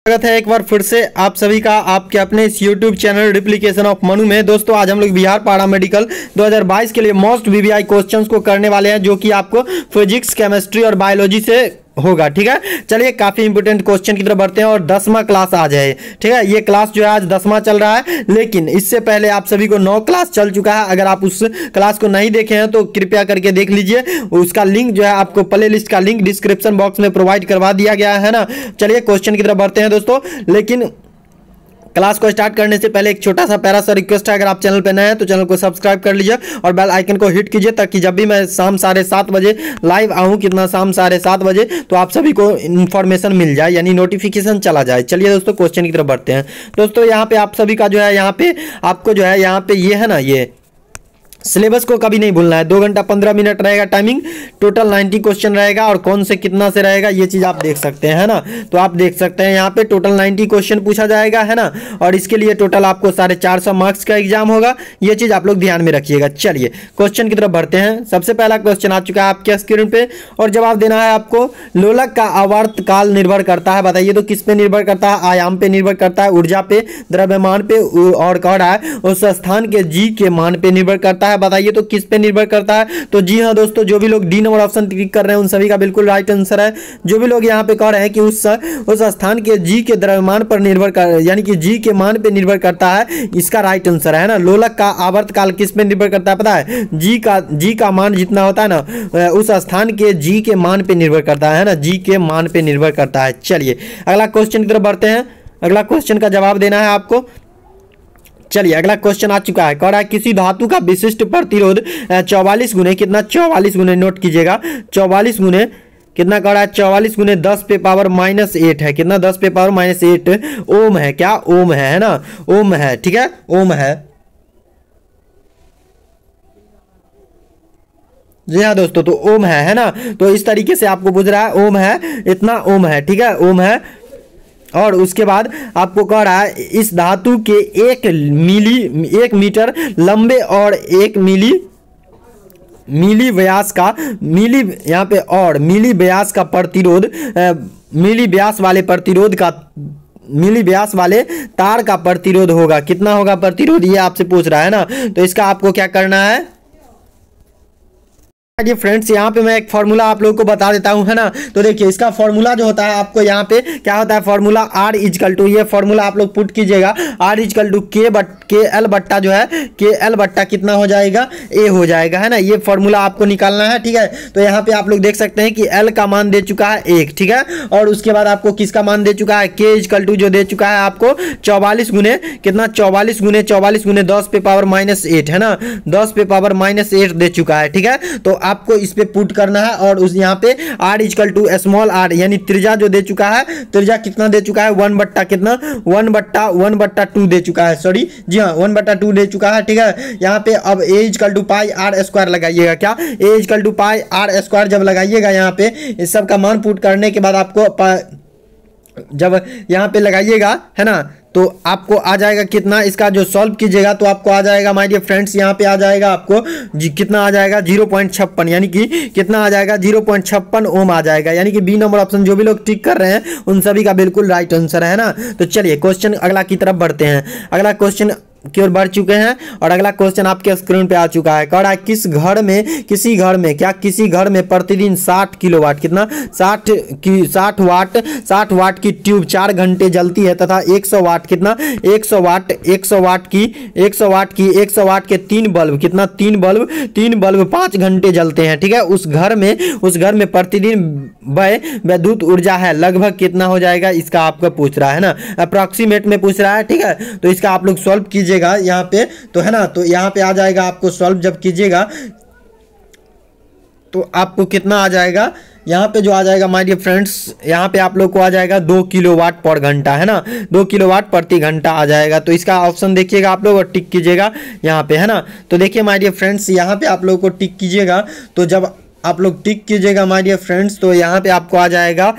स्वागत है एक बार फिर से आप सभी का आपके अपने इस YouTube channel replication of Manu में। दोस्तों आज हम लोग बिहार पारा मेडिकल 2022 के लिए मोस्ट वीवीआई क्वेश्चंस को करने वाले हैं, जो कि आपको फिजिक्स, केमिस्ट्री और बायोलॉजी से होगा। ठीक है, चलिए काफी इंपोर्टेंट क्वेश्चन की तरफ बढ़ते हैं। और 10वां क्लास आज है। ठीक है, ये क्लास जो है आज 10वां चल रहा है, लेकिन इससे पहले आप सभी को 9 क्लास चल चुका है। अगर आप उस क्लास को नहीं देखे हैं तो कृपया करके देख लीजिए। उसका लिंक जो है आपको प्ले लिस्ट का लिंक डिस्क्रिप्शन बॉक्स में प्रोवाइड करवा दिया गया है ना। चलिए क्वेश्चन की तरफ बढ़ते हैं दोस्तों, लेकिन क्लास को स्टार्ट करने से पहले एक छोटा सा प्यारा सा रिक्वेस्ट है, अगर आप चैनल पे नए हैं तो चैनल को सब्सक्राइब कर लीजिए और बेल आइकन को हिट कीजिए, ताकि जब भी मैं शाम 7:30 बजे लाइव आऊं, कितना शाम 7:30 बजे, तो आप सभी को इन्फॉर्मेशन मिल जाए, यानी नोटिफिकेशन चला जाए। चलिए दोस्तों क्वेश्चन की तरफ बढ़ते हैं। दोस्तों यहाँ पे आप सभी का जो है, यहाँ पे आपको जो है, यहाँ पे ये है ना, ये सिलेबस को कभी नहीं भूलना है। 2 घंटा 15 मिनट रहेगा टाइमिंग, टोटल 90 क्वेश्चन रहेगा। और कौन से कितना से रहेगा ये चीज़ आप देख सकते हैं, है ना। तो आप देख सकते हैं यहाँ पे टोटल 90 क्वेश्चन पूछा जाएगा, है ना। और इसके लिए टोटल आपको 450 मार्क्स का एग्जाम होगा। ये चीज़ आप लोग ध्यान में रखिएगा। चलिए क्वेश्चन की तरफ बढ़ते हैं। सबसे पहला क्वेश्चन आ चुका है आपके स्क्रीन पे, और जवाब देना है आपको। लोलक का आवर्त काल निर्भर करता है, बताइए तो किस पे निर्भर करता है? आयाम पे निर्भर करता है, ऊर्जा पे, द्रव्यमान पे, और कह रहा है उस स्थान के जी के मान पे निर्भर करता है। बताइए तो किस पे निर्भर करता है? तो जी हाँ दोस्तों, जो भी लोग डी नंबर ऑप्शन क्लिक कर रहे हैं उन सभी का बिल्कुल राइट आंसर है। जो भी लोग यहाँ पे कह रहे हैं कि उस स्थान के जी के द्रव्यमान पर निर्भर कर, यानी कि जी के मान पे निर्भर करता है, इसका राइट आंसर है ना। लोलक का आवर्त काल किस पे निर्भर करता है पता है? जी का मान जितना होता है ना, उस स्थान के जी के मान पे निर्भर करता है ना, जी के मान पे निर्भर करता है। चलिए अगला क्वेश्चन की तरफ बढ़ते हैं। अगला क्वेश्चन का जवाब देना है आपको। चलिए अगला क्वेश्चन आ चुका है, कह रहा है किसी धातु का विशिष्ट प्रतिरोध 44 गुने, कितना 44 गुने, नोट कीजिएगा 44 गुने कितना कह रहा है? 44 गुने 10 पे पावर -8 है। कितना? 10 पे पावर -8 ओम है। क्या? ओम है ना, ओम है। ठीक है, ओम है। जी हाँ दोस्तों, तो ओम है ना। तो इस तरीके से आपको पूछ रहा है, ओम है, इतना ओम है। ठीक है, ओम है। और उसके बाद आपको कह रहा है इस धातु के 1 मीटर लंबे और 1 मिली व्यास का, मिली यहाँ पे, और मिली व्यास का प्रतिरोध, मिली व्यास वाले प्रतिरोध का, मिली व्यास वाले तार का प्रतिरोध होगा। कितना होगा प्रतिरोध, ये आपसे पूछ रहा है ना। तो इसका आपको क्या करना है? ये फ्रेंड्स यहाँ पे मैं एक फार्मूला आप लोगों को बता देता हूँ, है ना। तो देखिए इसका फार्मूला जो होता है, आपको यहाँ पे क्या होता है फार्मूला? R इजकल टू, ये फार्मूला आप लोग पुट कीजिएगा, R इजकल टू के एल बट्टा जो है, के एल बट्टा कितना हो जाएगा? A हो जाएगा, है ना। ये फार्मूला आपको निकालना है। ठीक है, तो यहाँ पे आप लोग देख सकते हैं कि L का मान दे चुका है 1। ठीक है, और उसके बाद आपको किसका मान दे चुका है? K इजकल टू जो दे चुका है आपको 44 गुने कितना? 44 गुने 10 पे पावर -8, है ना। 10 पे पावर -8 दे चुका है। ठीक है, तो आपको इस पे पुट करना है। और उस यहाँ पे R is equal to small r, यानी त्रिज्या जो दे चुका है, त्रिज्या कितना दे चुका है? 1 बट्टा कितना? 1/2 दे चुका है। सॉरी, जी हाँ 1/2 दे चुका है। ठीक है, यहाँ पे अब A is equal to pi R square लगाइएगा। क्या? A is equal to pi R square जब लगाइएगा, यहाँ पे इस सब का मान पुट करने के बाद आपको जब यहाँ पे लगाइएगा, है ना, तो आपको आ जाएगा कितना? इसका जो सॉल्व कीजिएगा तो आपको आ जाएगा माय डियर फ्रेंड्स, यहाँ पे आ जाएगा आपको कितना आ जाएगा? 0.56, यानी कि कितना आ जाएगा? 0.56 ओम आ जाएगा। यानी कि बी नंबर ऑप्शन जो भी लोग टिक कर रहे हैं उन सभी का बिल्कुल राइट आंसर है ना। तो चलिए क्वेश्चन अगला की तरफ बढ़ते हैं। अगला क्वेश्चन की ओर बढ़ चुके हैं, और अगला क्वेश्चन आपके स्क्रीन पे आ चुका है। कह रहा है किसी घर में प्रतिदिन 60 किलोवाट, कितना? 60 वाट की ट्यूब 4 घंटे जलती है, तथा 100 वाट कितना? 100 वाट के 3 बल्ब, कितना? 3 बल्ब 5 घंटे जलते हैं। ठीक है, उस घर में प्रतिदिन विद्युत ऊर्जा है लगभग कितना हो जाएगा? इसका आपका पूछ रहा है ना, अप्रॉक्सीमेट में पूछ रहा है। ठीक है, तो इसका आप लोग सॉल्व कीजिएगा यहाँ पे, तो है ना। तो यहाँ पे आ जाएगा आपको सॉल्व जब कीजिएगा तो आपको कितना आ जाएगा? यहाँ पे जो आ जाएगा माय डियर फ्रेंड्स, यहाँ पे आप लोग को आ जाएगा 2 किलोवाट पर घंटा, है ना। 2 किलोवाट प्रति घंटा आ जाएगा। तो इसका ऑप्शन देखिएगा आप लोग और टिक कीजिएगा यहाँ पे, है ना। तो देखिए माय डियर फ्रेंड्स, यहाँ पे आप लोग को टिक कीजिएगा। तो जब आप लोग टिक कीजिएगा माय डियर फ्रेंड्स, तो यहाँ पे आपको आ जाएगा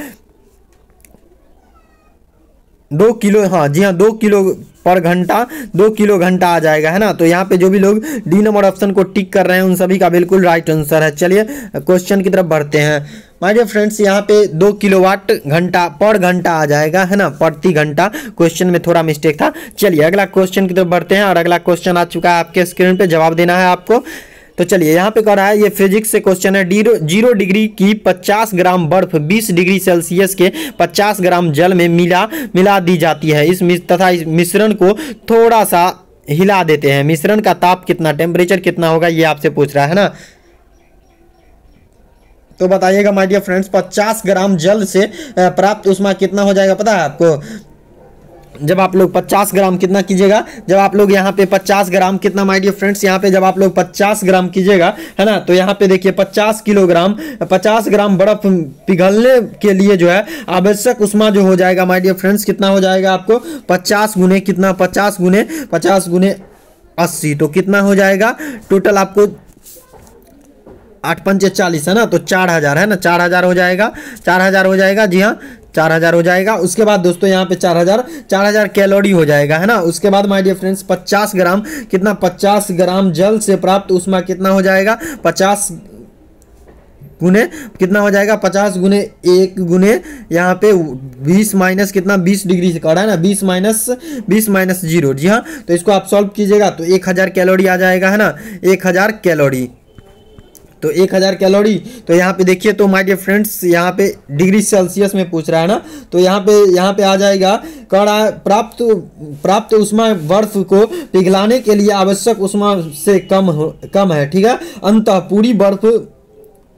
2 किलो, हाँ जी हाँ, 2 किलो पर घंटा, 2 किलो घंटा आ जाएगा, है ना। तो यहाँ पे जो भी लोग डी नंबर ऑप्शन को टिक कर रहे हैं उन सभी का बिल्कुल राइट आंसर है। चलिए क्वेश्चन की तरफ बढ़ते हैं माय डियर फ्रेंड्स। यहाँ पे 2 किलोवाट घंटा पर घंटा आ जाएगा, है ना, प्रति घंटा। क्वेश्चन में थोड़ा मिस्टेक था। चलिए अगला क्वेश्चन की तरफ बढ़ते हैं और अगला क्वेश्चन आ चुका है आपके स्क्रीन पे, जवाब देना है आपको। तो चलिए यहाँ पे कह रहा है, ये फिजिक्स से क्वेश्चन है। 0 डिग्री की 50 ग्राम बर्फ 20 डिग्री सेल्सियस के 50 ग्राम जल में मिला दी जाती है। इस मिश्रण को थोड़ा सा हिला देते हैं। मिश्रण का ताप कितना, टेम्परेचर कितना होगा, ये आपसे पूछ रहा है ना। तो बताइएगा माय डियर फ्रेंड्स, 50 ग्राम जल से प्राप्त ऊष्मा कितना हो जाएगा पता है आपको? जब आप लोग 50 ग्राम कितना कीजिएगा, जब आप लोग यहाँ पे 50 ग्राम कितना माय डियर फ्रेंड्स, यहाँ पे जब आप लोग 50 ग्राम कीजिएगा, है ना, तो यहाँ पे देखिए 50 किलोग्राम 50 ग्राम बर्फ पिघलने के लिए जो है आवश्यक ऊष्मा जो हो जाएगा माय डियर फ्रेंड्स, कितना हो जाएगा आपको? 50 गुने कितना, 50 गुने 80, तो कितना हो जाएगा टोटल आपको? 8 पंचे 40 है ना, तो 4000 है ना, 4000 हो जाएगा, 4000 हो जाएगा, जी हाँ 4000 हो जाएगा। उसके बाद दोस्तों यहाँ पे 4000 कैलोरी हो जाएगा, है ना। उसके बाद माय डियर फ्रेंड्स 50 ग्राम कितना, 50 ग्राम जल से प्राप्त ऊष्मा कितना हो जाएगा? 50 गुने कितना हो जाएगा? 50 गुने 1 गुने यहाँ पे 20 माइनस कितना, 20 डिग्री से करा है ना, 20 माइनस 0, जी हाँ। तो इसको आप सॉल्व कीजिएगा तो 1000 कैलोरी आ जाएगा, है ना, 1000 कैलोरी। तो 1000 कैलोरी, तो यहाँ पे देखिए, तो माय डियर फ्रेंड्स यहाँ पे डिग्री सेल्सियस में पूछ रहा है ना, तो यहाँ पे आ जाएगा, कह रहा है प्राप्त ऊष्मा बर्फ को पिघलाने के लिए आवश्यक ऊष्मा से कम है, ठीक है।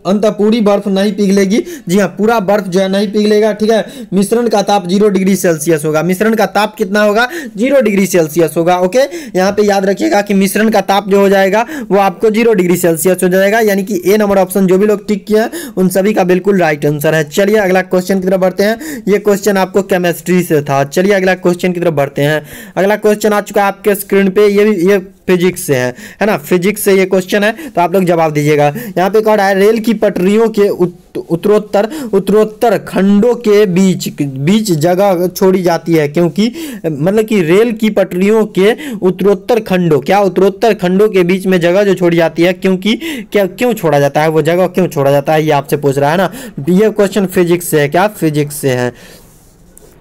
अंततः पूरी बर्फ नहीं पिघलेगी, जी हाँ, पूरा बर्फ जो है नहीं पिघलेगा, ठीक है। मिश्रण का ताप 0 डिग्री सेल्सियस होगा। मिश्रण का ताप कितना होगा? 0 डिग्री सेल्सियस होगा, ओके। यहाँ पे याद रखिएगा कि मिश्रण का ताप जो हो जाएगा वो आपको 0 डिग्री सेल्सियस हो जाएगा, यानी कि ए नंबर ऑप्शन जो भी लोग टिक किए हैं उन सभी का बिल्कुल राइट आंसर है। चलिए अगला क्वेश्चन की तरफ बढ़ते हैं। ये क्वेश्चन आपको केमिस्ट्री से था। चलिए अगला क्वेश्चन की तरफ बढ़ते हैं। अगला क्वेश्चन आ चुका है आपके स्क्रीन पे, ये फिजिक्स से है ना, फिजिक्स से ये क्वेश्चन है, तो आप लोग जवाब दीजिएगा। यहाँ पे कह रहा है, रेल की पटरियों के उत्तरोत्तर खंडों के बीच जगह छोड़ी जाती है, क्योंकि मतलब कि रेल की पटरियों के उत्तरोत्तर खंडों के बीच में जगह जो छोड़ी जाती है, क्योंकि क्यों छोड़ा जाता है, वो जगह क्यों छोड़ा जाता है, ये आपसे पूछ रहा है ना। ये क्वेश्चन फिजिक्स से है, क्या फिजिक्स से है।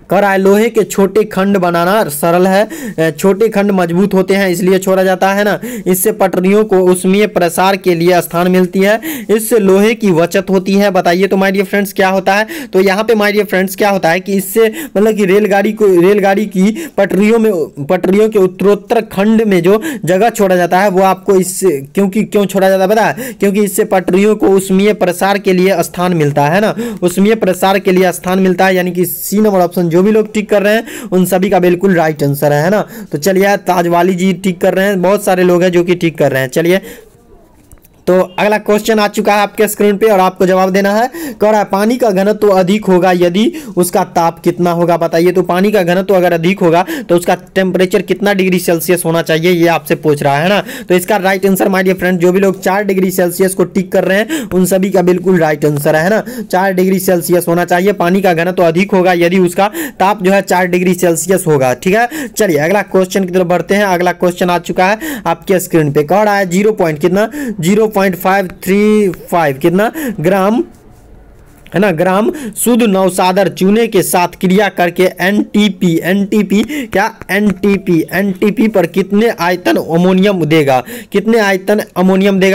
कह रहा है, लोहे के छोटे खंड बनाना सरल है, छोटे खंड मजबूत होते हैं इसलिए छोड़ा जाता है ना। इससे पटरियों को ऊष्मीय प्रसार के लिए स्थान मिलती है, इससे लोहे की बचत होती है। बताइए तो माय डियर फ्रेंड्स क्या होता है? तो यहाँ पे माय डियर फ्रेंड्स क्या होता है कि इससे मतलब कि रेलगाड़ी की पटरियों के उत्तरोत्तर खंड में जो जगह छोड़ा जाता है वो आपको इससे क्यों छोड़ा जाता है पता है? क्योंकि इससे पटरियों को ऊष्मीय प्रसार के लिए स्थान मिलता है ना, ऊष्मीय प्रसार के लिए स्थान मिलता है, यानी कि सी नंबर ऑप्शन जो भी लोग टिक कर रहे हैं उन सभी का बिल्कुल राइट आंसर है ना। तो चलिए ताजवाली जी टिक कर रहे हैं, बहुत सारे लोग हैं जो कि टिक कर रहे हैं। चलिए तो अगला क्वेश्चन आ चुका है आपके स्क्रीन पे और आपको जवाब देना है। कह रहा है, पानी का घनत्व अधिक होगा यदि उसका ताप कितना होगा? बताइए तो पानी का घनत्व अगर अधिक होगा तो उसका टेम्परेचर कितना डिग्री सेल्सियस होना चाहिए, ये आपसे पूछ रहा है ना। तो इसका right answer my dear friend जो भी लोग 4 डिग्री सेल्सियस को टिक कर रहे हैं उन सभी का बिल्कुल राइट आंसर है ना। 4 डिग्री सेल्सियस होना चाहिए, पानी का घनत्व अधिक होगा यदि उसका ताप जो है 4 डिग्री सेल्सियस होगा, ठीक है। चलिए अगला क्वेश्चन की तरफ बढ़ते हैं। अगला क्वेश्चन आ चुका है आपके स्क्रीन पे। कह रहा है 0.535 कितना ग्राम है ना, ग्राम शुद्ध नवसादर चूने के साथ क्रिया करके एनटीपी पर कितने आयतन अमोनियम देगा,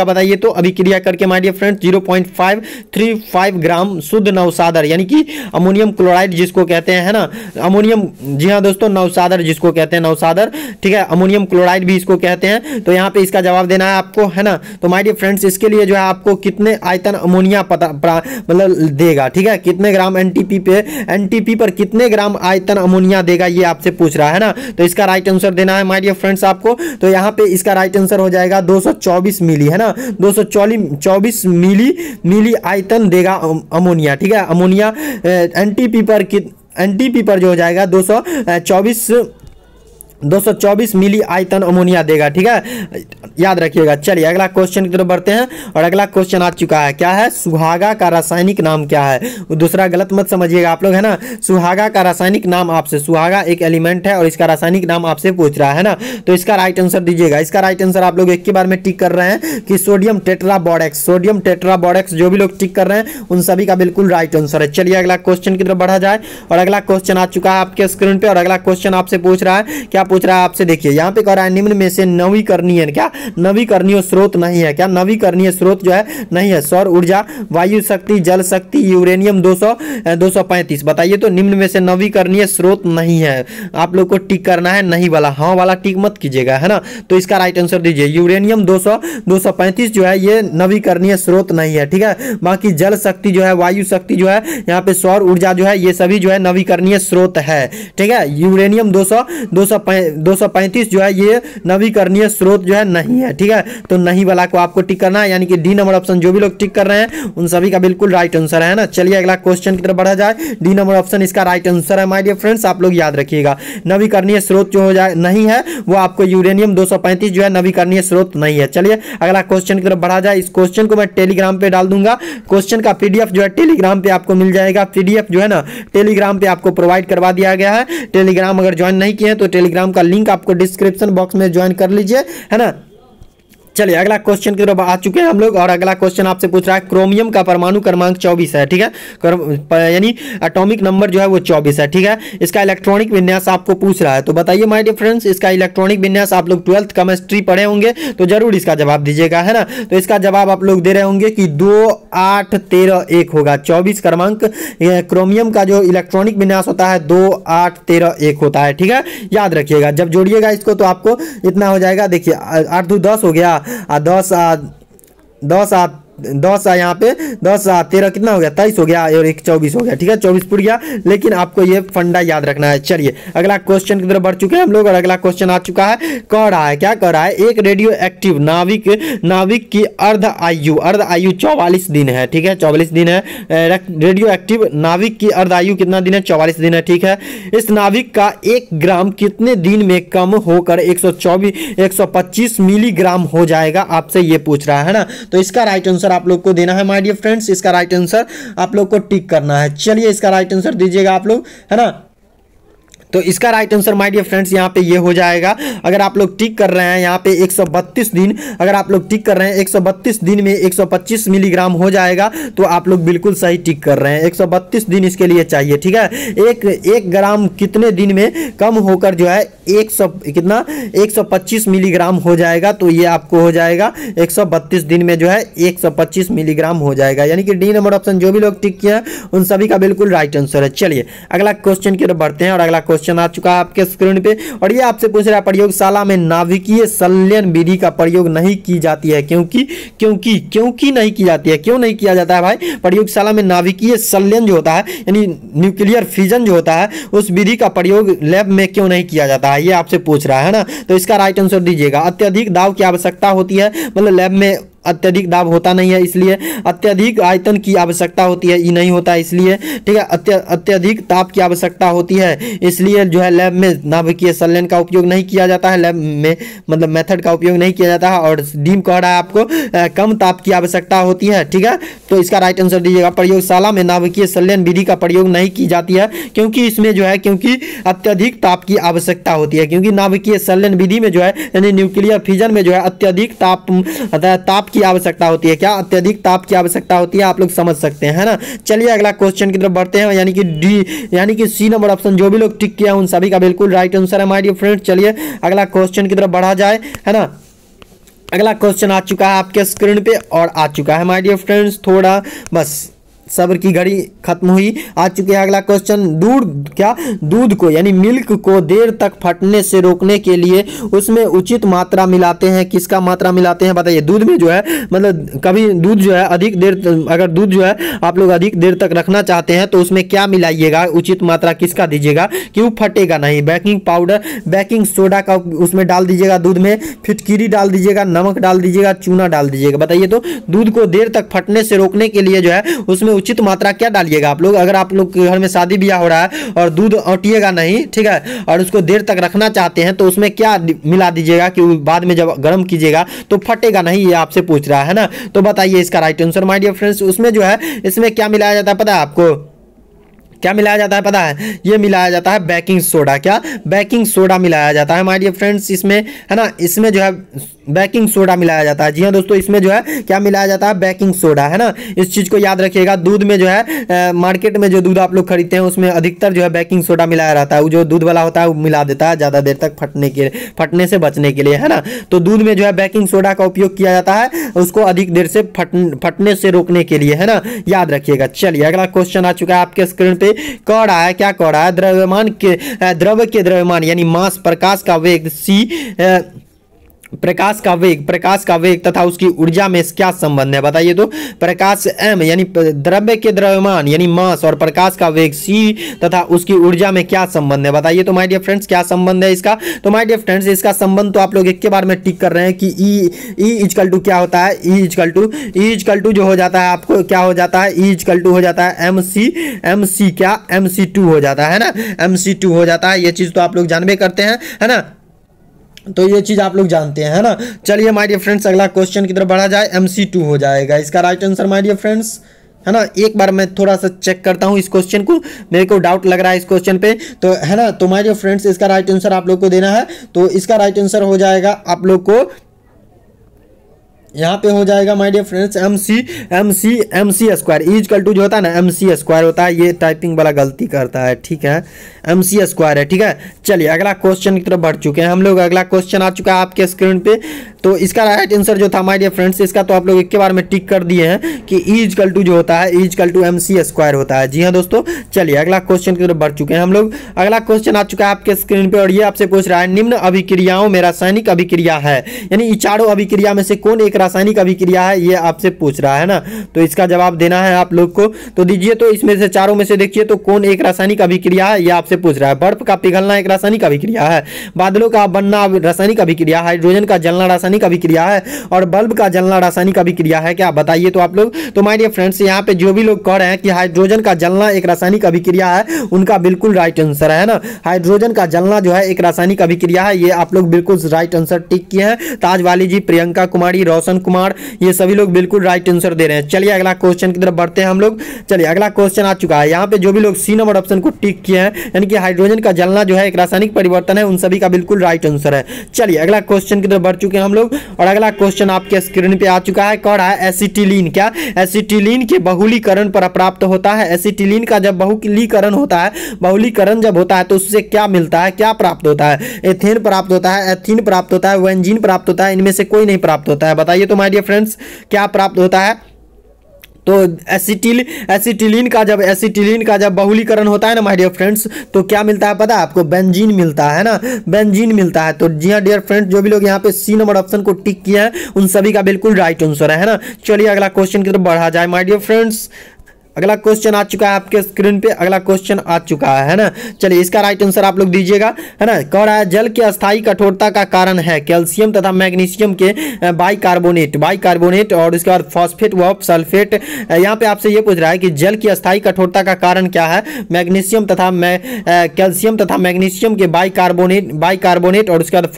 बताइए तो। अभी क्रिया करके माय डियर फ्रेंड्स 0.535 ग्राम शुद्ध नवसादर, यानी कि अमोनियम क्लोराइड जिसको कहते हैं, है ना, अमोनियम, जी हाँ दोस्तों, नवसादर जिसको कहते हैं, नवसादर, ठीक है, अमोनियम क्लोराइड भी इसको कहते हैं। तो यहाँ पे इसका जवाब देना है आपको, है ना। तो माय डियर फ्रेंड्स इसके लिए जो है आपको कितने आयतन अमोनिया मतलब देगा, ठीक है, कितने ग्राम एनटीपी पर कितने ग्राम आयतन अमोनिया देगा, ये आपसे पूछ रहा है ना। तो इसका राइट आंसर देना है माय डियर फ्रेंड्स आपको। तो यहाँ पे इसका राइट आंसर हो जाएगा 224 मिली, है ना, 224 मिली आयतन देगा अमोनिया, ठीक है। अमोनिया एनटीपी पर जो हो जाएगा 224 224 मिली आयतन अमोनिया देगा। ठीक है, याद रखिएगा। चलिए अगला क्वेश्चन की तरफ बढ़ते हैं और अगला क्वेश्चन आ चुका है। क्या है? सुहागा का रासायनिक नाम क्या है? दूसरा गलत मत समझिएगा आप लोग, है ना। सुहागा का रासायनिक नाम आपसे, सुहागा एक एलिमेंट है और इसका रासायनिक नाम आपसे पूछ रहा है ना, तो इसका राइट आंसर दीजिएगा। इसका राइट आंसर आप लोग एक के बार में टिक कर रहे हैं कि सोडियम टेट्राबोरेक्स। सोडियम टेट्राबोरेक्स जो भी लोग टिक कर रहे हैं उन सभी का बिल्कुल राइट आंसर है। चलिए अगला क्वेश्चन की तरफ बढ़ा जाए और अगला क्वेश्चन आ चुका है आपके स्क्रीन पे और अगला क्वेश्चन आपसे पूछ रहा है, क्या पूछ रहा है आपसे, देखिए यहाँ पे कह रहा है निम्न में से नवीकरणीय, क्या नवीकरणीय स्रोत नहीं है? क्या नवीकरणीय स्रोत जो है नहीं है? सौर ऊर्जा, वायु शक्ति, जल शक्ति, यूरेनियम 235। बताइए तो निम्न में से नवीकरणीय स्रोत नहीं है। आप लोग को टिक करना है नहीं वाला, हाँ वाला टिक मत कीजिएगा, है ना। तो इसका राइट आंसर दीजिए। यूरेनियम 235 जो है ये नवीकरणीय स्रोत नहीं है। ठीक है, बाकी जल शक्ति जो है, वायु शक्ति जो है, यहाँ पे सौर ऊर्जा जो है, ये सभी जो है नवीकरणीय स्रोत है। ठीक है, यूरेनियम 235 जो है ये नवीकरणीय स्रोत जो है नहीं है। ठीक है, तो नहीं वाला को आपको टिक करना है, यानी कि डी नंबर ऑप्शन जो भी लोग टिक कर रहे हैं उन सभी का बिल्कुल राइट आंसर है ना। चलिए अगला क्वेश्चन की तरफ बढ़ा जाए। डी नंबर ऑप्शन इसका राइट आंसर है माय डियर फ्रेंड्स, आप लोग याद रखिएगा। नवीकरणीय स्रोत जो हो जाए नहीं है वो आपको यूरेनियम 235 जो है नवीकरणीय स्रोत नहीं है। चलिए अगला क्वेश्चन की तरफ बढ़ा जाए। इस क्वेश्चन को मैं टेलीग्राम पे डाल दूंगा, क्वेश्चन का पीडीएफ जो है टेलीग्राम पे आपको मिल जाएगा। पीडीएफ जो है ना टेलीग्राम पे आपको प्रोवाइड करवा दिया गया है। टेलीग्राम अगर ज्वाइन नहीं किए तो टेलीग्राम का लिंक आपको डिस्क्रिप्शन बॉक्स में ज्वाइन कर लीजिए, है ना। चलिए अगला क्वेश्चन की तरफ आ चुके हैं हम लोग और अगला क्वेश्चन आपसे पूछ रहा है क्रोमियम का परमाणु क्रमांक 24 है। ठीक है, यानी एटॉमिक नंबर जो है वो 24 है। ठीक है, इसका इलेक्ट्रॉनिक विन्यास आपको पूछ रहा है, तो बताइए माय डियर फ्रेंड्स इसका इलेक्ट्रॉनिक विन्यास। आप लोग 12th केमिस्ट्री पढ़े होंगे तो जरूर इसका जवाब दीजिएगा, है ना। तो इसका जवाब आप लोग दे रहे होंगे कि 2 8 13 1 होगा। 24 क्रमांक क्रोमियम का जो इलेक्ट्रॉनिक विन्यास होता है 2 8 13 1 होता है। ठीक है, याद रखिएगा। जब जोड़िएगा इसको तो आपको इतना हो जाएगा, देखिए 8 2 10 हो गया, 10 यहाँ पे 10 13 कितना हो गया, 23 हो गया और 1 24 हो गया। ठीक है, 24 पुर गया, लेकिन आपको ये फंडा याद रखना है। चलिए अगला क्वेश्चन की तरफ बढ़ चुके हैं हम लोग और अगला क्वेश्चन आ चुका है। कह रहा है, क्या कह रहा है, एक रेडियो एक्टिव नाविक की अर्ध आयु 44 दिन है। ठीक है, 44 दिन है। रेडियो एक्टिव नाविक की अर्ध आयु कितना दिन है? 44 दिन है। ठीक है, इस नाविक का 1 ग्राम कितने दिन में कम होकर 125 मिलीग्राम हो जाएगा? आपसे ये पूछ रहा है ना। तो इसका राइट आंसर आप लोग को देना है माय डियर फ्रेंड्स। इसका राइट आंसर आप लोग को टिक करना है। चलिए इसका राइट आंसर दीजिएगा आप लोग, है ना। तो इसका right answer my dear friends यहाँ पे ये हो जाएगा। अगर आप लोग टिक कर रहे हैं यहाँ पे 132 दिन, अगर आप लोग टिक कर रहे हैं 132 दिन में 125 मिलीग्राम हो जाएगा तो आप लोग बिल्कुल सही टिक कर रहे हैं। 132 दिन इसके लिए चाहिए। ठीक है, एक ग्राम कितने दिन में कम होकर जो है 125 मिलीग्राम हो जाएगा? तो ये आपको हो जाएगा 132 दिन में जो है 125 मिलीग्राम हो जाएगा, यानी कि डी नंबर ऑप्शन जो भी लोग टिक किया उन सभी का बिल्कुल राइट आंसर है। चलिए अगला क्वेश्चन की तरफ बढ़ते हैं और अगला क्वेश्चन आ चुका है आपके स्क्रीन पे और ये आपसे पूछ रहा है प्रयोगशाला में नाभिकीय संलयन विधि का प्रयोग नहीं की जाती है। क्योंकि नहीं की जाती है, क्यों नहीं किया जाता है भाई? प्रयोगशाला में नाभिकीय संलयन जो होता है यानी न्यूक्लियर फिजन जो होता है उस विधि का प्रयोग लैब में क्यों नहीं किया जाता है, ये आपसे पूछ रहा है ना। तो इसका राइट आंसर दीजिएगा। अत्यधिक दाब की आवश्यकता होती है, मतलब लैब में अत्यधिक दाब होता नहीं है इसलिए। अत्यधिक आयतन की आवश्यकता होती है, ये नहीं होता इसलिए। ठीक है, अत्यधिक ताप की आवश्यकता होती है इसलिए जो है लैब में नाभिकीय संलयन का उपयोग नहीं किया जाता है, लैब में मतलब मेथड का उपयोग नहीं किया जाता है। और डीम कह रहा है आपको कम ताप की आवश्यकता होती है। ठीक है, तो इसका राइट आंसर दीजिएगा। प्रयोगशाला में नाभिकीय संलयन विधि का प्रयोग नहीं की जाती है क्योंकि इसमें जो है क्योंकि अत्यधिक ताप की आवश्यकता होती है, क्योंकि नाभिकीय संलयन विधि में जो है यानी न्यूक्लियर फिजन में जो है अत्यधिक ताप की आवश्यकता होती है। क्या? अत्यधिक ताप की आवश्यकता होती है, आप लोग समझ सकते हैं, है ना। चलिए अगला क्वेश्चन की तरफ बढ़ते हैं, यानी कि सी नंबर ऑप्शन जो भी लोग टिक किया उन सभी का बिल्कुल राइट आंसर है माय डियर फ्रेंड्स। चलिए अगला क्वेश्चन की तरफ बढ़ा जाए, है ना। अगला क्वेश्चन आ चुका है आपके स्क्रीन पे और आ चुका है माय डियर फ्रेंड्स, थोड़ा बस सब्र की घड़ी खत्म हुई, आ चुके हैं अगला क्वेश्चन। दूध को यानी मिल्क को देर तक फटने से रोकने के लिए उसमें उचित मात्रा मिलाते हैं, किसका मात्रा मिलाते हैं बताइए। दूध में जो है मतलब कभी दूध जो है अधिक देर, अगर दूध जो है आप लोग अधिक देर तक रखना चाहते हैं तो उसमें क्या मिलाइएगा, उचित मात्रा किसका दीजिएगा कि वो फटेगा नहीं। बेकिंग पाउडर, बेकिंग सोडा का उसमें डाल दीजिएगा, दूध में फिटकिरी डाल दीजिएगा, नमक डाल दीजिएगा, चूना डाल दीजिएगा। बताइए तो दूध को देर तक फटने से रोकने के लिए जो है उसमें उचित मात्रा क्या डालिएगा आप लोग, अगर आप लोग के घर में शादी ब्याह हो रहा है और दूध औटिएगा नहीं, ठीक है, और उसको देर तक रखना चाहते हैं तो उसमें क्या मिला दीजिएगा कि बाद में जब गर्म कीजिएगा तो फटेगा नहीं, ये आपसे पूछ रहा है ना। तो बताइए इसका right answer my dear friends. उसमें जो है इसमें क्या मिलाया जाता है पता है आपको, क्या मिलाया जाता है पता है, ये मिलाया जाता है बेकिंग सोडा। क्या, बेकिंग सोडा मिलाया जाता है माय डियर फ्रेंड्स इसमें, है ना, इसमें जो है बेकिंग सोडा मिलाया जाता है। जी हाँ दोस्तों, इसमें जो है क्या मिलाया जाता है, बेकिंग सोडा, है ना। इस चीज को याद रखिएगा। दूध में जो है मार्केट में जो दूध आप लोग खरीदते हैं उसमें अधिकतर जो है बेकिंग सोडा मिलाया रहता है, वो जो दूध वाला होता है वो मिला देता है ज्यादा देर तक फटने से बचने के लिए, है ना। तो दूध में जो है बेकिंग सोडा का उपयोग किया जाता है उसको अधिक देर से फटने से रोकने के लिए, है ना, याद रखिएगा। चलिए अगला क्वेश्चन आ चुका है आपके स्क्रीन पे। कह रहा है, क्या कह रहा है, द्रव के द्रव्यमान यानी मास, प्रकाश का वेग प्रकाश का वेग तथा उसकी ऊर्जा में क्या संबंध है, बताइए तो। प्रकाश m यानी द्रव्य के द्रव्यमान यानी मास और प्रकाश का वेग c तथा उसकी ऊर्जा में क्या संबंध है, बताइए तो माय डियर फ्रेंड्स, क्या संबंध है इसका। तो माय डियर फ्रेंड्स इसका संबंध तो आप लोग एक के बार में टिक कर रहे हैं कि E इक्वल टू क्या होता है, E इक्वल टू जो हो जाता है आपको क्या हो जाता है, E इक्वल टू हो जाता है MC क्या MC2 हो जाता है ना, MC2 हो जाता है। ये चीज तो आप लोग जानबे करते हैं, है ना, तो ये चीज आप लोग जानते हैं, है ना। चलिए माय डियर फ्रेंड्स अगला क्वेश्चन की तरफ बढ़ा जाए। MC2 हो जाएगा इसका right answer my dear friends, है ना। एक बार मैं थोड़ा सा चेक करता हूँ इस क्वेश्चन को, मेरे को डाउट लग रहा है इस क्वेश्चन पे, तो है ना। तो माय डियर फ्रेंड्स इसका राइट आंसर आप लोग को देना है। तो इसका राइट आंसर हो जाएगा आप लोग को यहाँ पे हो जाएगा my dear friends MC square equal to जो होता है ना MC स्क्वायर होता है। ये टाइपिंग वाला गलती करता है, ठीक है, MC स्क्वायर है, ठीक है। चलिए अगला क्वेश्चन की तरफ बढ़ चुके हैं हम लोग। अगला क्वेश्चन आ चुका है आपके स्क्रीन पे। तो इसका राइट आंसर जो था माय डियर फ्रेंड्स, इसका तो आप लोग एक के बार में टिक कर दिए हैं कि E इक्वल टू जो होता है E equal to MC square होता है। जी हाँ दोस्तों, चलिए अगला क्वेश्चन की तरफ बढ़ चुके हैं हम लोग। अगला क्वेश्चन आ चुका है आपके स्क्रीन पे और ये आपसे पूछ रहा है, निम्न अभिक्रियाओं में रासायनिक अभिक्रिया है, यानी चारों अभिक्रिया में से कौन एक रासायनिक अभिक्रिया है, ये आपसे पूछ रहा है ना। तो इसका जवाब देना है आप लोग को, तो दीजिए। तो इसमें से चारों में से देखिए तो कौन एक रासायनिक अभिक्रिया है, ये आपसे पूछ रहा है। बर्फ का पिघलना एक रासायनिक अभिक्रिया है, बादलों का बनना रासायनिक अभिक्रिया, हाइड्रोजन का जलना रासायनिक अभिक्रिया है और बल्ब का जलना रासायनिक अभिक्रिया है, क्या बताइए तो आप लोग। तो माय डियर फ्रेंड्स यहाँ पे जो भी लोग कह रहे हैं कि हाइड्रोजन का जलना एक रासायनिक अभिक्रिया है, उनका बिल्कुल राइट आंसर है ना। हाइड्रोजन का जलना जो है एक रासायनिक अभिक्रिया है, ये आप लोग बिल्कुल राइट आंसर टिक किए हैं। ताज वाली जी, प्रियंका कुमारी, रोशन कुमार, ये सभी लोग बिल्कुल राइट आंसर दे रहे हैं। चलिए अगला क्वेश्चन की तरफ बढ़ते हैं हम लोग। चलिए अगला क्वेश्चन आ चुका है। यहाँ पे जो भी लोग सी नंबर ऑप्शन को टिक किए हैं, यानी कि हाइड्रोजन का जलना जो है एक रासायनिक परिवर्तन है, उन सभी का बिल्कुल राइट आंसर है। चलिए अगला क्वेश्चन की तरफ बढ़ चुके हैं हम लोग और अगला क्वेश्चन आपके स्क्रीन पे आ चुका है। कह रहा है एसिटिलीन, क्या एसिटिलीन के बहुलीकरण पर प्राप्त होता है। एसिटिलीन का जब बहुलीकरण होता है, बहुलीकरण जब होता है तो उससे क्या मिलता है, क्या प्राप्त होता है। एथेन प्राप्त होता है, एथीन प्राप्त होता है, वेंजीन प्राप्त होता है, इनमें से कोई नहीं प्राप्त होता है, बताइए तो माय डियर फ्रेंड्स क्या प्राप्त होता है। तो एसिटिलीन का जब बहुलीकरण होता है ना माय डियर फ्रेंड्स, तो क्या मिलता है पता है आपको, बेंजीन मिलता है ना, बेंजीन मिलता है। तो जी हाँ डियर फ्रेंड्स, जो भी लोग यहाँ पे सी नंबर ऑप्शन को टिक किए हैं उन सभी का बिल्कुल राइट आंसर है ना। चलिए अगला क्वेश्चन की तरफ बढ़ा जाए माय डियर फ्रेंड्स। अगला क्वेश्चन आ चुका है आपके स्क्रीन पे, अगला क्वेश्चन आ चुका है ना। चलिए इसका राइट आंसर आप लोग दीजिएगा, है ना। कह रहा है जल की अस्थायी कठोरता का कारण है कैल्शियम तथा मैग्नीशियम के बाइकार्बोनेट और उसके बाद फॉस्फेट व सल्फेट। यहाँ पे आपसे ये पूछ रहा है कि जल की अस्थायी कठोरता का कारण क्या है, मैग्नीशियम तथा कैल्शियम तथा मैग्नीशियम के बाइकार्बोनेट और उसके बाद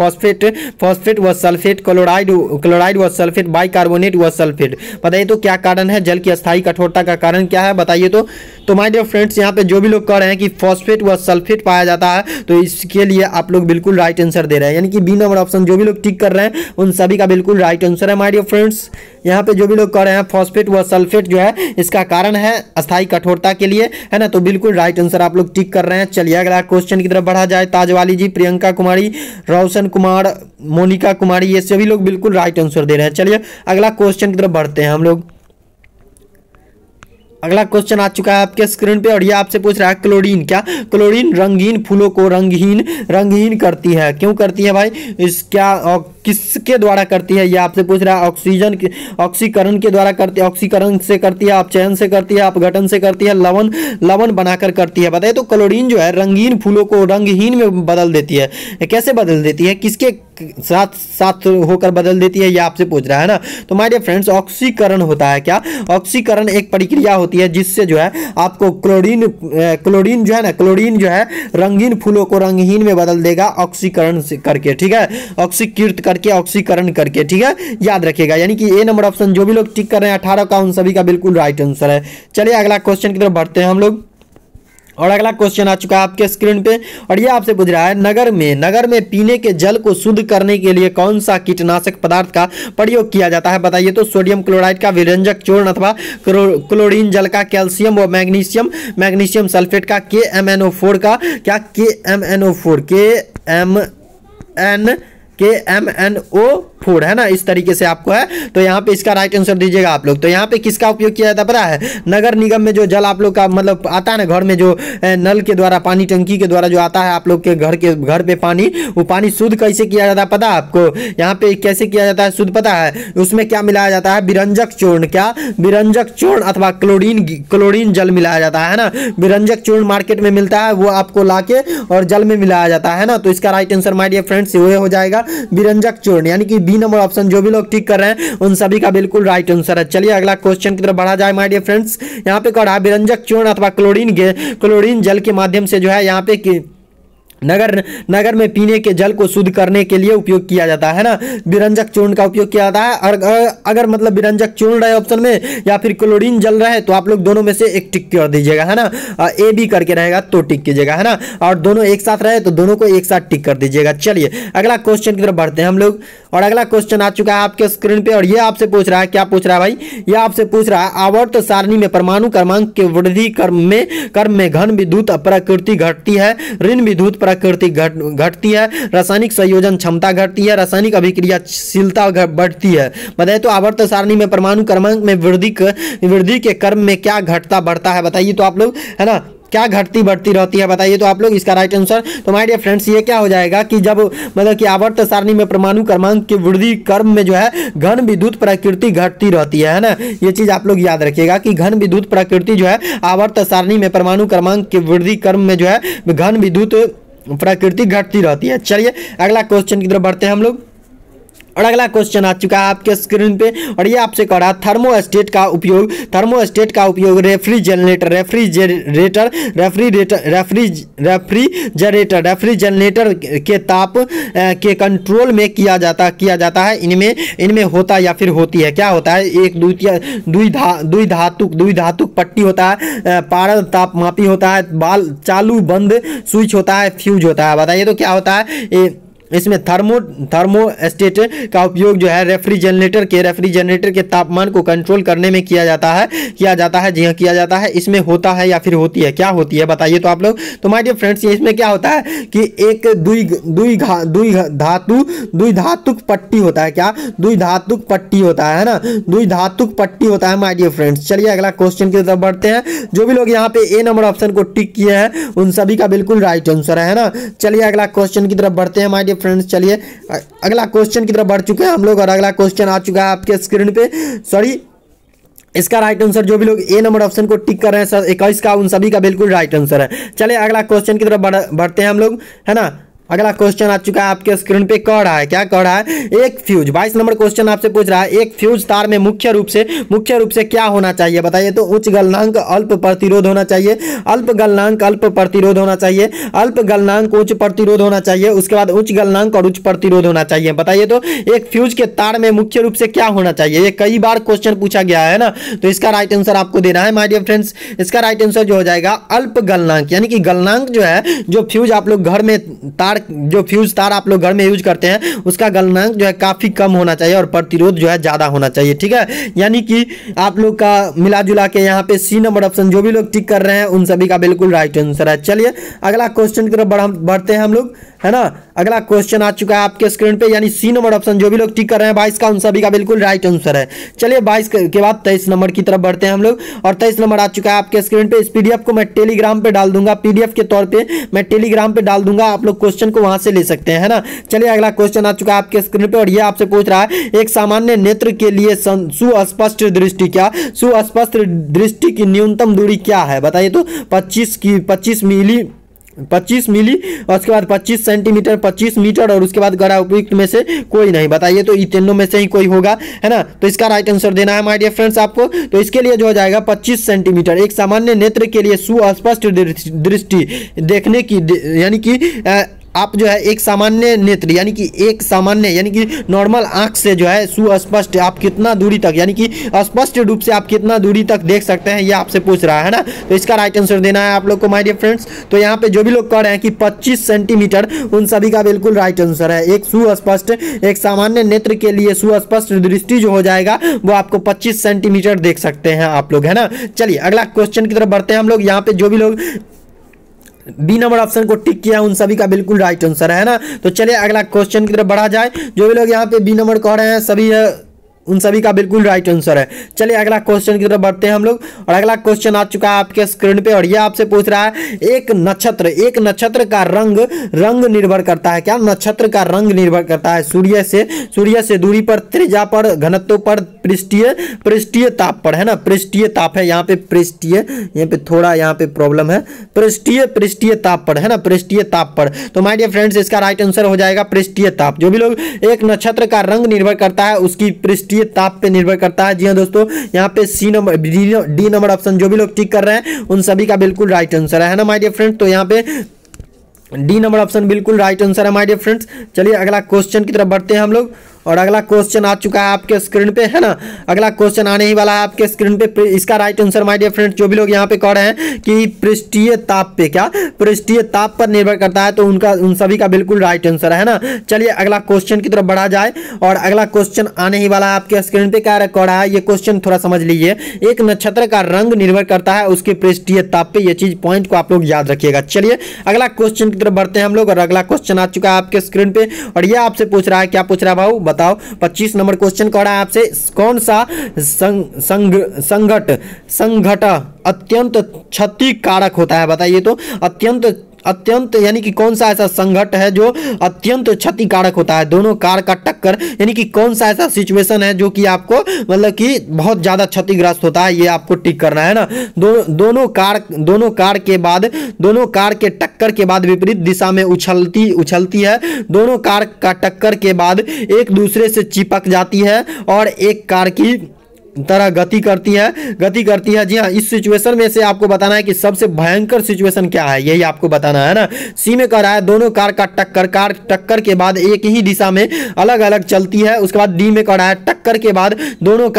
फॉस्फेट व सल्फेट, क्लोराइड व सल्फेट, बाइकार्बोनेट व सल्फेट। बताइए तो क्या कारण है जल की अस्थायी कठोरता का कारण क्या है, बताइए तो माय डियर फ्रेंड्स यहाँ पे जो भी लोग कह रहे हैं कि फॉस्फेट व सल्फेट पाया जाता है, तो इसके लिए आप लोग बिल्कुल राइट आंसर दे रहे हैं, यानी कि बी नंबर ऑप्शन जो भी लोग टिक कर रहे हैं उन सभी का बिल्कुल राइट आंसर है माय डियर फ्रेंड्स। यहाँ पे जो भी लोग कह रहे हैं फॉस्फेट व सल्फेट जो है इसका कारण है अस्थायी कठोरता के लिए, है ना, तो बिल्कुल राइट आंसर आप लोग टिक कर रहे हैं। चलिए अगला क्वेश्चन की तरफ बढ़ा जाए। ताजवाली जी, प्रियंका कुमारी, रोशन कुमार, मोनिका कुमारी, ये सभी लोग बिल्कुल राइट आंसर दे रहे हैं। चलिए अगला क्वेश्चन की तरफ बढ़ते हैं हम लोग। अगला क्वेश्चन आ चुका है आपके स्क्रीन पे और ये आपसे पूछ रहा है क्लोरीन, क्या क्लोरीन रंगीन फूलों को रंगहीन करती है, क्यों करती है भाई, इस किसके द्वारा करती है, ये आपसे पूछ रहा है। ऑक्सीकरण के द्वारा करती है, ऑक्सीकरण से करती है, अपचयन से करती है, अपघटन से करती है, लवण बनाकर करती है। बताइए तो क्लोरीन जो है रंगीन फूलों को रंगहीन में बदल देती है। कैसे बदल देती है, किसके साथ साथ होकर बदल देती है, ये आपसे पूछ रहा है ना। तो माय डियर फ्रेंड्स, ऑक्सीकरण होता है क्या, ऑक्सीकरण एक प्रक्रिया होती है जिससे जो है आपको क्लोरीन जो है ना, क्लोरीन जो है रंगीन फूलों को रंगहीन में बदल देगा ऑक्सीकरण करके, ठीक है, ऑक्सीकृत करके, ऑक्सीकरण करके, ठीक है, याद रखिएगा। यानी कि ए नंबर ऑप्शन जो भी लोग टिक कर रहे हैं 18 का, उन सभी का बिल्कुल राइट आंसर है। चलिए अगला क्वेश्चन की तरफ बढ़ते हैं हम लोग। और अगला क्वेश्चन आ चुका है आपके स्क्रीन पे, और ये आपसे पूछ रहा है, नगर में पीने के जल को शुद्ध करने के लिए कौन सा कीटनाशक पदार्थ का प्रयोग किया जाता है। बताइए तो सोडियम क्लोराइड का, विरंजक चूर्ण अथवा क्लोरीन जल का, कैल्शियम और मैग्नीशियम सल्फेट का, KMnO4 का, क्या KMnO4 है ना, इस तरीके से आपको है। तो यहाँ पे इसका राइट आंसर दीजिएगा आप लोग। तो यहाँ पे किसका उपयोग किया जाता है पता है, नगर निगम में जो जल आप लोग का मतलब आता है ना, घर में जो नल के द्वारा पानी, टंकी के द्वारा जो आता है आप लोग के घर पे पानी, वो पानी शुद्ध कैसे किया जाता है पता है आपको। यहाँ पे कैसे किया जाता है शुद्ध पता है, उसमें क्या मिलाया जाता है, विरंजक चूर्ण, क्या विरंजक चूर्ण अथवा क्लोरीन जल मिलाया जाता है ना। विरंजक चूर्ण मार्केट में मिलता है, वो आपको लाके और जल में मिलाया जाता है ना। तो इसका right answer my dear friends ये हो जाएगा विरंजक चूर्ण, यानी कि बी नंबर ऑप्शन जो भी लोग टिक कर रहे हैं उन सभी का बिल्कुल राइट आंसर है। चलिए अगला क्वेश्चन की तरफ बढ़ा जाए माय डियर फ्रेंड्स। यहाँ पे कहा विरंजक चूर्ण अथवा क्लोरीन जल के माध्यम से जो है यहाँ पे नगर में पीने के जल को शुद्ध करने के लिए उपयोग किया जाता है ना, विरंजक चूर्ण का उपयोग किया जाता है। और अगर मतलब विरंजक चूर्ण रहे ऑप्शन में या फिर क्लोरीन जल रहे तो आप लोग दोनों में से एक टिक कर दीजिएगा है ना, ए बी करके रहेगा तो टिक कीजिएगा है ना, और दोनों एक साथ रहे तो दोनों को एक साथ टिक कर दीजिएगा। चलिए अगला क्वेश्चन की तरफ बढ़ते हैं हम लोग। और अगला क्वेश्चन आ चुका है आपके स्क्रीन पे, और ये आपसे पूछ रहा है, क्या पूछ रहा है भाई, ये आपसे पूछ रहा है, आवर्त सारणी में परमाणु क्रमांक के वृद्धि क्रम में घन विद्युत प्रकृति घटती है, ऋण विद्युत प्रकृति घटती है, रासायनिक संयोजन क्षमता घटती है, रासायनिक अभिक्रियाशीलता बढ़ती है। बताइए तो आवर्त सारणी में परमाणु क्रमांक में वृद्धि के क्रम में क्या घटता बढ़ता है, बताइए तो आप लोग है ना, क्या घटती बढ़ती रहती है, बताइए तो आप लोग इसका राइट आंसर। तो माय डियर फ्रेंड्स ये क्या हो जाएगा कि जब मतलब कि आवर्त सारणी में परमाणु क्रमांक की वृद्धि क्रम में जो है घन विद्युत प्रकृति घटती रहती है ना, ये चीज आप लोग याद रखिएगा कि घन विद्युत प्रकृति जो है आवर्त सारणी में परमाणु क्रमांक की वृद्धि क्रम में जो है घन विद्युत प्रकृति घटती रहती है। चलिए अगला क्वेश्चन की तरफ बढ़ते हैं हम लोग। और अगला क्वेश्चन आ चुका है आपके स्क्रीन पे, और ये आपसे कह रहा है थर्मोस्टेट का उपयोग रेफ्रिजरेटर के ताप के कंट्रोल में किया जाता है। इनमें होता या फिर होती है, क्या होता है, एक द्विधातुक पट्टी होता है, पारद तापमापी होता है, बाल चालू बंद स्विच होता है, फ्यूज होता है। बताइए तो क्या होता है, इसमें थर्मोस्टेट का उपयोग जो है रेफ्रिजरेटर के तापमान को कंट्रोल करने में किया जाता है जी हाँ किया जाता है। इसमें होता है या फिर होती है, क्या होती है बताइए तो आप लोग। तो माय डियर फ्रेंड्स इसमें क्या होता है कि एक द्विधातुक पट्टी होता है, क्या द्विधातुक पट्टी होता है ना, द्विधातुक पट्टी होता है माय डियर फ्रेंड्स। चलिए अगला क्वेश्चन की तरफ बढ़ते हैं। जो भी लोग यहाँ पे ए नंबर ऑप्शन को टिक किए हैं उन सभी का बिल्कुल राइट आंसर है ना। चलिए अगला क्वेश्चन की तरफ बढ़ते हैं माय डियर फ्रेंड्स। चलिए अगला क्वेश्चन की तरफ बढ़ चुके हैं हम लोग, और अगला क्वेश्चन आ चुका है आपके स्क्रीन पे। सॉरी, इसका राइट आंसर जो भी लोग ए नंबर ऑप्शन को टिक कर रहे हैं 21 का, उन सभी का बिल्कुल राइट आंसर है। चलिए अगला क्वेश्चन की तरफ बढ़ते हैं हम लोग है ना। अगला क्वेश्चन आ चुका है आपके स्क्रीन पे, कह रहा है, क्या कह रहा है, एक फ्यूज 22 नंबर क्वेश्चन आपसे पूछ रहा है, एक फ्यूज तार में मुख्य रूप से क्या होना चाहिए, बताइए तो उच्च गलनांक अल्प प्रतिरोध होना चाहिए, अल्प गलनांक अल्प प्रतिरोध होना चाहिए, अल्प गलनांक उच्च प्रतिरोध होना चाहिए, उसके बाद उच्च गलनांक और उच्च प्रतिरोध होना चाहिए। बताइए तो एक फ्यूज के तार में मुख्य रूप से क्या होना चाहिए, ये कई बार क्वेश्चन पूछा गया है ना। तो इसका राइट आंसर आपको देना है माय डियर फ्रेंड्स। इसका राइट आंसर जो हो जाएगा अल्प गलनांक, यानी कि गलनांक जो है, जो फ्यूज आप लोग घर में फ्यूज तार आप लोग घर में यूज करते हैं उसका गलनांक जो है काफी कम होना चाहिए और प्रतिरोध जो है ज्यादा होना चाहिए, ठीक है। यानी कि आप लोग का मिला जुला के यहाँ पे सी नंबर ऑप्शन जो भी लोग टिक कर रहे हैं उन सभी का बिल्कुल राइट आंसर है। चलिए अगला क्वेश्चन की तरफ बढ़ते हैं हम लोग है ना। अगला क्वेश्चन आ चुका है आपके स्क्रीन पे, यानी सी नंबर ऑप्शन जो भी लोग टिक कर रहे हैं 22 का, उन सभी का बिल्कुल राइट आंसर है। चलिए 22 के बाद 23 नंबर की तरफ बढ़ते हैं हम लोग, और 23 नंबर आ चुका है आपके स्क्रीन पे। इस पीडीएफ को मैं टेलीग्राम पे डाल दूंगा, पीडीएफ के तौर पे मैं टेलीग्राम पे डाल दूंगा। आप लोग क्वेश्चन क्वेश्चन को वहां से ले सकते हैं, है ना। चलिए अगला क्वेश्चन आ चुका है आपके स्क्रीन पे और ये आपसे पूछ रहा है एक सामान्य नेत्र के लिए सुस्पष्ट दृष्टि क्या सुस्पष्ट दृष्टि की न्यूनतम दूरी क्या है, बताइए तो। 25 मिली और उसके बाद 25 सेंटीमीटर, 25 मीटर और उसके बाद गड़ा उपयुक्त में से कोई नहीं, बताइए तो। तीनों में से ही कोई होगा, है ना। तो इसका राइट आंसर देना है माय डियर फ्रेंड्स आपको। तो इसके लिए जो हो जाएगा 25 सेंटीमीटर। एक सामान्य नेत्र के लिए सुस्पष्ट दृष्टि देखने की यानी कि आप जो है एक सामान्य नेत्र यानी कि एक सामान्य यानी कि नॉर्मल आंख से जो है सुस्पष्ट आप कितना दूरी तक यानी कि स्पष्ट रूप से आप कितना दूरी तक देख सकते हैं, ये आपसे पूछ रहा है ना। तो इसका राइट आंसर देना है आप लोग को माय डियर फ्रेंड्स। तो यहाँ पे जो भी लोग कह रहे हैं कि 25 सेंटीमीटर, उन सभी का बिल्कुल राइट आंसर है। एक सुस्पष्ट एक सामान्य नेत्र के लिए सुस्पष्ट दृष्टि जो हो जाएगा वो आपको 25 सेंटीमीटर देख सकते हैं आप लोग, है ना। चलिए अगला क्वेश्चन की तरफ बढ़ते हैं हम लोग। यहाँ पे जो भी लोग बी नंबर ऑप्शन को टिक किया उन सभी का बिल्कुल राइट आंसर है ना। तो चलिए अगला क्वेश्चन की तरफ बढ़ा जाए। जो भी लोग यहाँ पे बी नंबर कह रहे हैं सभी उन सभी का बिल्कुल राइट आंसर है। चलिए अगला क्वेश्चन की तरफ बढ़ते हैं हम लोग और अगला क्वेश्चन आ चुका है आपके स्क्रीन पे और ये आपसे पूछ रहा है एक नक्षत्र का रंग निर्भर करता है क्या। नक्षत्र का रंग निर्भर करता है सूर्य से दूरी पर, त्रिज्या पर, घनत्व पर, पृष्ठीय ताप पर, है ना। पृष्ठीय ताप है यहाँ पे, यहाँ पे थोड़ा यहाँ पे प्रॉब्लम है। पृष्ठीय ताप पर, है ना, पृष्ठीय ताप पर। तो माय डियर फ्रेंड्स इसका राइट आंसर हो जाएगा पृष्ठीय ताप। जो भी लोग एक नक्षत्र का रंग निर्भर करता है उसकी पृष्ठीय ताप पे निर्भर करता है। जी हाँ दोस्तों, यहाँ पे डी नंबर ऑप्शन जो भी लोग टिक कर रहे हैं उन सभी का बिल्कुल राइट आंसर है ना माय डियर फ्रेंड्स। तो यहाँ पे डी नंबर ऑप्शन बिल्कुल राइट आंसर है माय डियर फ्रेंड्स। चलिए अगला क्वेश्चन की तरफ बढ़ते हैं हम लोग और अगला क्वेश्चन आ चुका है आपके स्क्रीन पे, है ना। अगला क्वेश्चन आने ही वाला है आपके स्क्रीन पे। इसका right answer my dear friends जो भी लोग यहाँ पे कह रहे हैं कि पृष्ठीय ताप पे क्या पृष्ठीय ताप पर निर्भर करता है तो उन सभी का बिल्कुल राइट आंसर है ना। चलिए अगला क्वेश्चन की तरफ बढ़ा जाए और अगला क्वेश्चन आने ही वाला है आपके स्क्रीन पे। क्या कह रहा है ये क्वेश्चन थोड़ा समझ लीजिए। एक नक्षत्र का रंग निर्भर करता है उसके पृष्ठीय ताप पे, ये चीज पॉइंट को आप लोग याद रखिएगा। चलिए अगला क्वेश्चन की तरफ बढ़ते हैं हम लोग और अगला क्वेश्चन आ चुका है आपके स्क्रीन पे और ये आपसे पूछ रहा है, क्या पूछ रहा है भाऊ बताओ। 25 नंबर क्वेश्चन कह रहा है आपसे कौन सा संघट अत्यंत क्षतिकारक होता है, बताइए तो। अत्यंत यानी कि कौन सा ऐसा संघट है जो अत्यंत क्षतिकारक होता है। दोनों कार का टक्कर यानी कि कौन सा ऐसा सिचुएशन है जो कि आपको मतलब कि बहुत ज्यादा क्षतिग्रस्त होता है, ये आपको टिक करना है ना। दोनों कार के टक्कर के बाद विपरीत दिशा में उछलती है। दोनों कार का टक्कर के बाद एक दूसरे से चिपक जाती है और एक कार की तरह गति करती है। जी हाँ, इस सिचुएशन में से आपको बताना है कि सबसे भयंकर सिचुएशन क्या है, यही आपको बताना है ना। सी में कह रहा है दोनों कार का टक्कर के बाद एक ही दिशा में अलग अलग चलती है। उसके बाद डी में कह रहा है टक्कर के बाद दोनों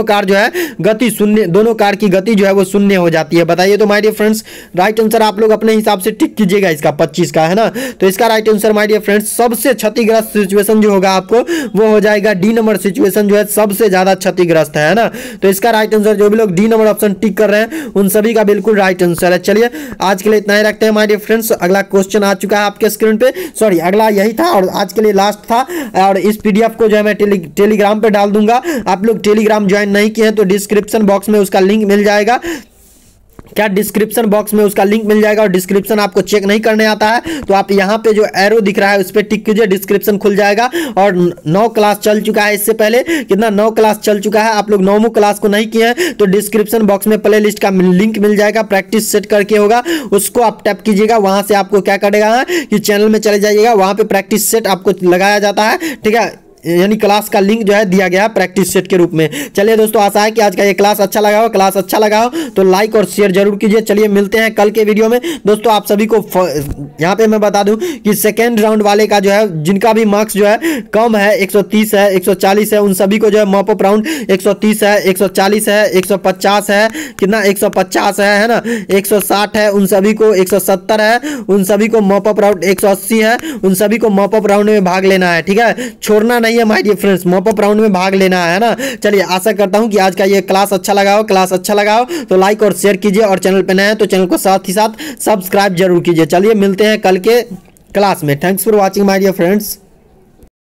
कार जो है गति शून्य, दोनों कार की गति जो है वो शून्य हो जाती है, बताइए तो my dear friends. Right answer आप लोग अपने हिसाब से टिक कीजिएगा इसका 25 का, है ना। तो इसका right answer my dear friends सबसे क्षतिग्रस्त सिचुएशन जो होगा आपको वो हो जाएगा डी नंबर सिचुएशन जो है सबसे ज्यादा क्षतिग्रस्त है ना। तो इसका राइट आंसर जो भी लोग डी नंबर ऑप्शन टिक कर रहे हैं उन सभी का बिल्कुल राइट आंसर है। चलिए आज के लिए इतना ही रखते हैं माय डियर फ्रेंड्स। अगला क्वेश्चन आ चुका है आपके स्क्रीन पे, सॉरी अगला यही था और आज के लिए लास्ट था। और इस पीडीएफ को जो है मैं टेलीग्राम पे डाल दूंगा। आप लोग टेलीग्राम ज्वाइन नहीं किए हैं तो डिस्क्रिप्शन बॉक्स में उसका लिंक मिल जाएगा। क्या डिस्क्रिप्शन बॉक्स में उसका लिंक मिल जाएगा और डिस्क्रिप्शन आपको चेक नहीं करने आता है तो आप यहाँ पे जो एरो दिख रहा है उस पर टिक कीजिए, डिस्क्रिप्शन खुल जाएगा। और 9 क्लास चल चुका है, इससे पहले कितना 9 क्लास चल चुका है। आप लोग 9वीं क्लास को नहीं किए हैं तो डिस्क्रिप्शन बॉक्स में प्ले लिस्ट का लिंक मिल जाएगा, प्रैक्टिस सेट करके होगा, उसको आप टैप कीजिएगा। वहां से आपको क्या करेगा कि चैनल में चले जाइएगा, वहां पे प्रैक्टिस सेट आपको लगाया जाता है, ठीक है। यानी क्लास का लिंक जो है दिया गया है प्रैक्टिस सेट के रूप में। चलिए दोस्तों, आशा है कि आज का ये क्लास अच्छा लगा हो। क्लास अच्छा लगा हो तो लाइक और शेयर जरूर कीजिए। चलिए मिलते हैं कल के वीडियो में। दोस्तों आप सभी को यहाँ पे मैं बता दूं कि सेकेंड राउंड वाले का जो है जिनका भी मार्क्स जो है कम है, 130 है, 140 है, उन सभी को जो है मॉप अप राउंड 130 है, 140 है, 150 है, कितना 150 है ना, 160 है, उन सभी को 170 है, उन सभी को मॉप अप राउंड 180 है, उन सभी को मॉप अप राउंड में भाग लेना है, ठीक है। छोड़ना नहीं है my dear friends, mop up round में भाग लेना है ना। चलिए आशा करता हूं कि आज का ये क्लास अच्छा लगा हो। क्लास अच्छा लगा हो तो लाइक और शेयर कीजिए और चैनल पे नए हैं तो चैनल को साथ ही साथ सब्सक्राइब जरूर कीजिए। चलिए मिलते हैं कल के क्लास में। Thanks for watching my dear friends.